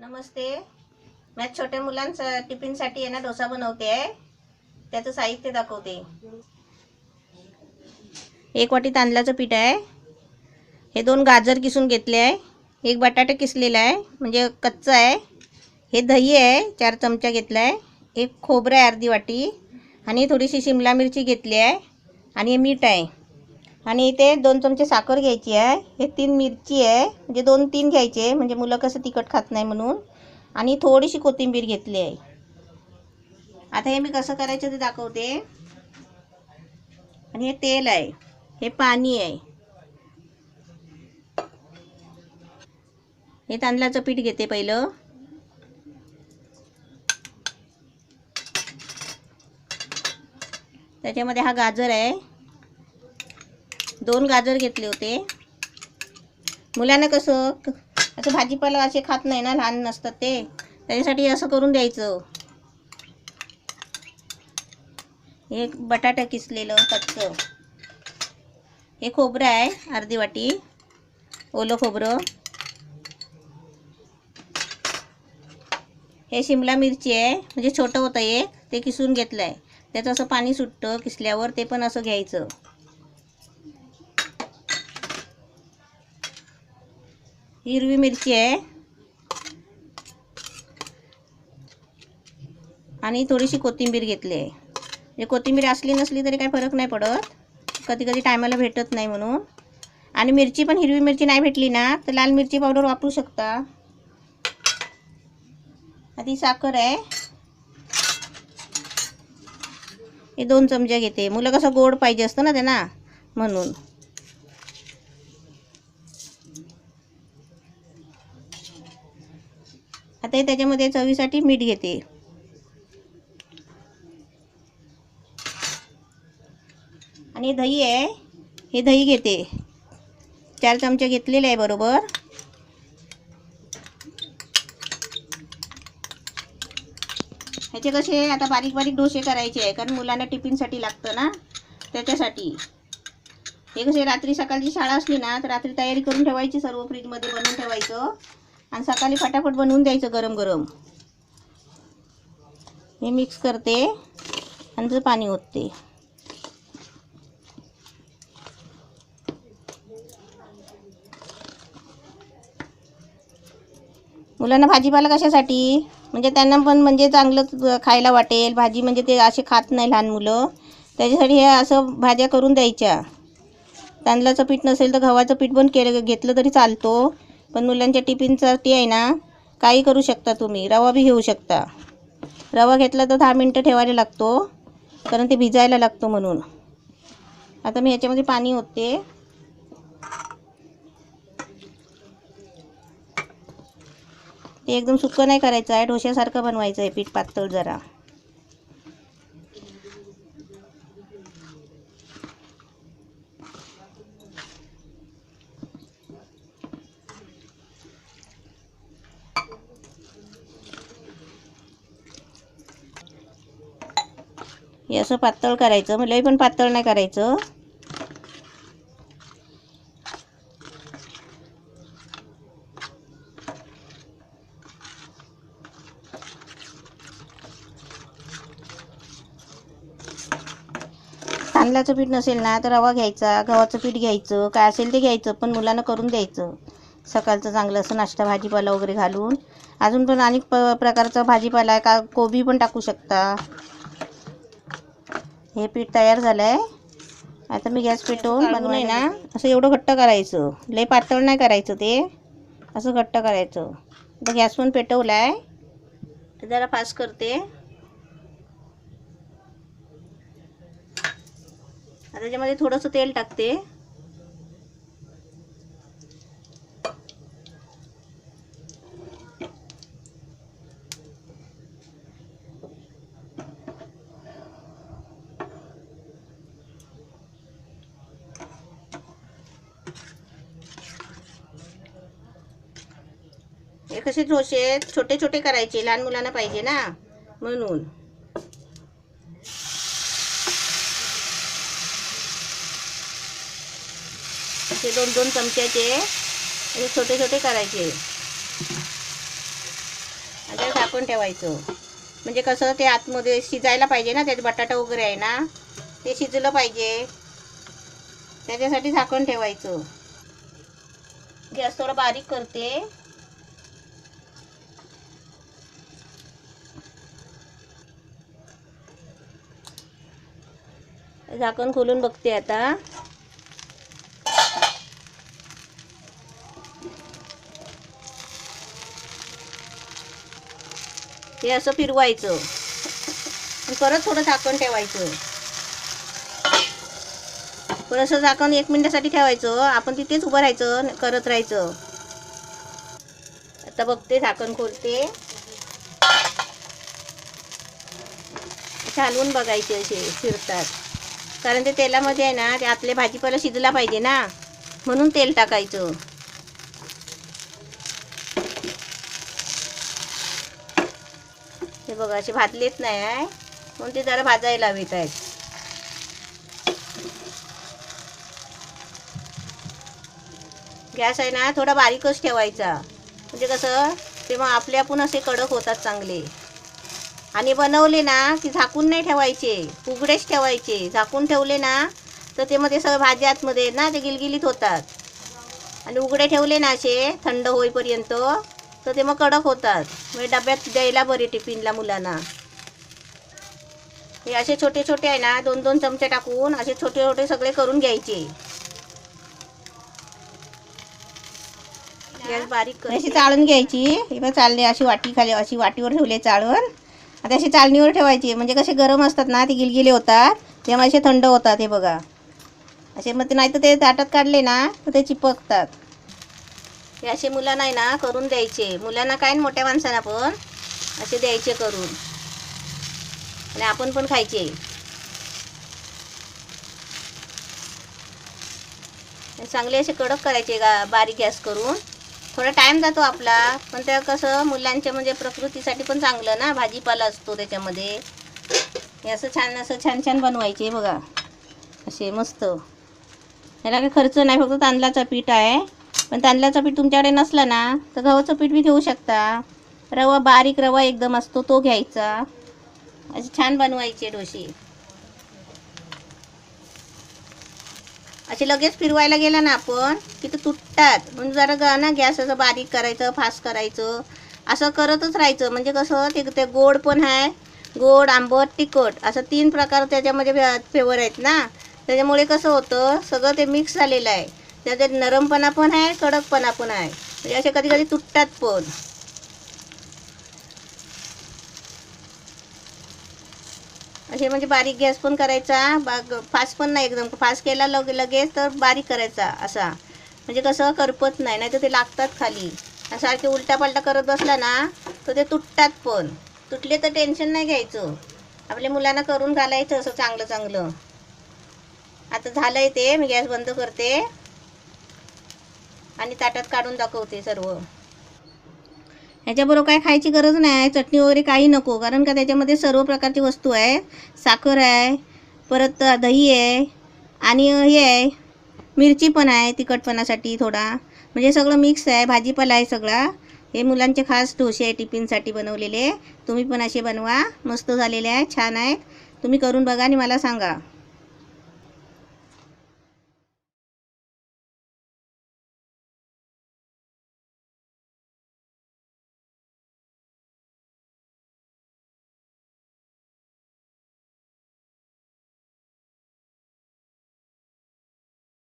नमस्ते. मैं छोट्या मुलांचा टिफिनसाठी आहे ना डोसा बनवते आहे. त्याचं साहित्य दाखवते. 1 वाटी तांदळाचं पीठ आहे. हे 2 गाजर किसून घेतले आहे. 1 बटाटा किसलेला आहे म्हणजे कच्चा आहे. हे दही आहे 4 चमचा घेतला आहे. 1 खोबरं आहे अर्धी वाटी आणि थोडीशी शिमला मिरची घेतली आहे आणि हे मीठ आहे. आणि इथे 2 चमचे साखर घ्यायची आहे. हे 3 मिरची आहे म्हणजे 2-3 घ्यायचे म्हणजे मुलं कसं तिखट खात नाही म्हणून. आणि थोडीशी कोथिंबीर घेतली आहे. आता हे मी कसं करायचं ते दाखवते. आणि हे तेल आहे, हे पाणी आहे. हे तांदळाचं पीठ घेते पहिलं. त्याच्यामध्ये हा गाजर आहे. 2 गाजर घेतले होते. मुलांना कसं असं भाजीपाला असे खात नाही ना, लहान नसतात ते, त्याच्यासाठी असं करून द्यायचं. एक बटाटा किसलेलं कच्चं. हे खोबरं आहे अर्धी वाटी, ओलं खोबरं. हे शिमला मिरची आहे म्हणजे छोटं होतं एक, ते किसून घेतलं आहे. त्याचं असं पाणी सुटतं किसल्यावर, ते पण असं घ्यायचं. हिरवी मिरची आहे आणि थोडीशी कोथिंबीर घेतली आहे. म्हणजे कोथिंबीर असली नसली तरी काही फरक नाही पडत, कधी कधी टायमाला भेटत नाही म्हणून. आणि मिरची पण हिरवी मिरची नाही भेटली ना तर लाल मिरची पावडर वापरू शकता. आधी साखर आहे, हे 2 चमचे घेते. मुलं कसं गोड पाहिजे असतं ना त्यांना म्हणून. आता हे त्याच्यामध्ये चवीसाठी मीठ घेते. आणि दही आहे, हे दही घेते. 4 चमचे घेतलेले आहे बरोबर. ह्याचे कसे आता बारीक बारीक डोसे करायचे आहे, कारण मुलांना टिफिनसाठी लागतं ना, त्याच्यासाठी. हे कसे रात्री सकाळची शाळा असली ना तर रात्री तयारी करून ठेवायची, सर्व फ्रीजमध्ये बनवून ठेवायचं आणि सकाळी फटाफट बनवून द्यायचं गरम गरम. हे मिक्स करते आणि त्याचं पाणी ओतते. मुलांना भाजीपाला कशासाठी, म्हणजे त्यांना पण म्हणजे चांगलं खायला वाटेल. भाजी म्हणजे ते असे खात नाही लहान मुलं, त्याच्यासाठी हे असं भाज्या करून द्यायच्या. तांदळाचं पीठ नसेल तर गव्हाचं पीठ पण घेतलं तरी चालतो, पण मुलांच्या टिफिनसाठी आहे ना काही करू शकता तुम्ही. रवा बी घेऊ शकता. रवा घेतला तर 10 मिनटं ठेवायला लागतो, कारण ते भिजायला लागतो म्हणून. आता मी ह्याच्यामध्ये पाणी ओतते. ते एकदम सुक्कं नाही करायचं आहे, डोश्यासारखं बनवायचं आहे पीठ, पातळ जरा. हे असं पातळ करायचं, म्हणजे लई पण पातळ नाही करायचं. तांदळाचं पीठ नसेल ना तर रवा घ्यायचा, गव्हाचं पीठ घ्यायचं, काय असेल ते घ्यायचं, पण मुलांना करून द्यायचं सकाळचं चांगलं असं नाश्ता भाजीपाला वगैरे घालून. अजून पण अनेक प्रकारचा भाजीपाला आहे, का कोबी पण टाकू शकता. हे पीठ तयार झालं आहे. आता मी गॅस पेटवून बनवून ना असं एवढं घट्ट करायचं, लई पातळ नाही करायचं, ते असं घट्ट करायचं. आता गॅस पण पेटवला आहे, जरा फास्ट करते. आता त्याच्यामध्ये थोडंसं तेल टाकते. हे कसे डोसे छोटे छोटे करायचे, लहान मुलांना पाहिजे ना म्हणून. असे 2-2 चमच्याचे छोटे छोटे करायचे. झाकण ठेवायचं. म्हणजे कसं ते आतमध्ये शिजायला पाहिजे ना, त्यात बटाटा वगैरे आहे ना, ते शिजलं पाहिजे, त्याच्यासाठी झाकण ठेवायचं. गॅस थोडा बारीक करते. झाकण खोलून बघते आता. हे असं फिरवायचं आणि परत थोडं झाकण ठेवायचं. परत असं झाकण 1 मिनिटासाठी ठेवायचं. आपण तिथेच उभं राहायचं, करत राहायचं. आता बघते, झाकण खोलते. हलवून बघायचे असे फिरतात, कारण ते तेलामध्ये आहे ना, ते आतले भाजीपाला शिजला पाहिजे ना, म्हणून तेल टाकायचं. हे बघा असे भाजलेत नाही आहे, म्हणून ते जरा भाजायला हवेत आहेत. गॅस आहे ना थोडा बारीकच ठेवायचा, म्हणजे कसं ते मग आपले आपण असे कडक होतात चांगले. आणि बनवले ना की झाकून नाही ठेवायचे, उघडेच ठेवायचे. झाकून ठेवले ना तर ते मध्ये सगळं भाजी आतमध्ये ना ते गिलगिलीत होतात. आणि उघडे ठेवले ना असे थंड होईपर्यंत तर ते मग कडक होतात. म्हणजे डब्यात द्यायला बरे टिफिनला मुलांना. हे असे छोटे छोटे आहे ना, 2-2 चमचे टाकून असे छोटे छोटे सगळे करून घ्यायचे. गॅस बारीक अशी चाळून घ्यायची. हे बघ चालले, अशी वाटी खाली अशी वाटीवर ठेवले चाळून. आता अशी चाळणीवर ठेवायची, म्हणजे कसे गरम असतात ना ते गिलगिले होतात, तेव्हा असे थंड होतात. हे बघा असे, मग ते नाही तर ते ताटात काढले ना तर ते चिपकतात. हे असे मुलांना आहे ना करून द्यायचे. मुलांना काय मोठ्या माणसांना पण असे द्यायचे करून, आणि आपण पण खायचे. चांगले असे कडक करायचे बारीक गॅस करून. थोडा टाईम जातो आपला, पण ते कसं मुलांच्या म्हणजे प्रकृतीसाठी पण चांगलं ना, भाजीपाला असतो त्याच्यामध्ये. हे असं छान छान बनवायचे बघा असे मस्त. याला काही खर्च नाही, फक्त तांदळाचं पीठ आहे. पण तांदळाचं पीठ तुमच्याकडे नसलं ना तर गव्हाचं पीठ बी घेऊ शकता. रवा, बारीक रवा एकदम असतो तो घ्यायचा. असे छान बनवायचे डोसे. असे लगेच फिरवायला गेला ना आपण की ते तुटतात. म्हणून जरा ना गॅस असं बारीक करायचं, फास्ट करायचं, असं करतच राहायचं. म्हणजे कसं ते गोड पण आहे, गोड, आंबट, तिखट असं 3 प्रकार त्याच्यामध्ये फ्लेवर आहेत ना. त्याच्यामुळे कसं होतं सगळं ते मिक्स झालेलं आहे. त्याच्यात नरमपणा पण आहे, कडकपणा पण आहे. म्हणजे असे कधी कधी तुटतात पण. असे म्हणजे बारीक गॅस पण करायचा, फास्ट पण नाही एकदम. फास्ट केला लगेच तर बारीक करायचा असा, म्हणजे कसं करपत नाही, नाही तर ते लागतात खाली. सारखे उलटा पालटा करत बसला ना तर ते तुटतात पण. तुटले तर टेन्शन नाही घ्यायचं, आपल्या मुलांना करून घालायचं असं चांगलं चांगलं. आता झालंय ते, मी गॅस बंद करते आणि ताटात काढून दाखवते सर्व. ह्याच्याबरोबर काय खायची गरज नाही, चटणी वगैरे काही नको, कारण का त्याच्यामध्ये सर्व प्रकारची वस्तू आहे. साखर आहे, परत दही आहे, आणि हे आहे मिरची पण आहे तिखटपणासाठी थोडा. म्हणजे सगळं मिक्स आहे, भाजीपाला आहे सगळा. हे मुलांचे खास डोसे आहे टिफिनसाठी बनवलेले. तुम्ही पण असे बनवा, मस्त झालेले आहे, छान आहेत. तुम्ही करून बघा आणि मला सांगा.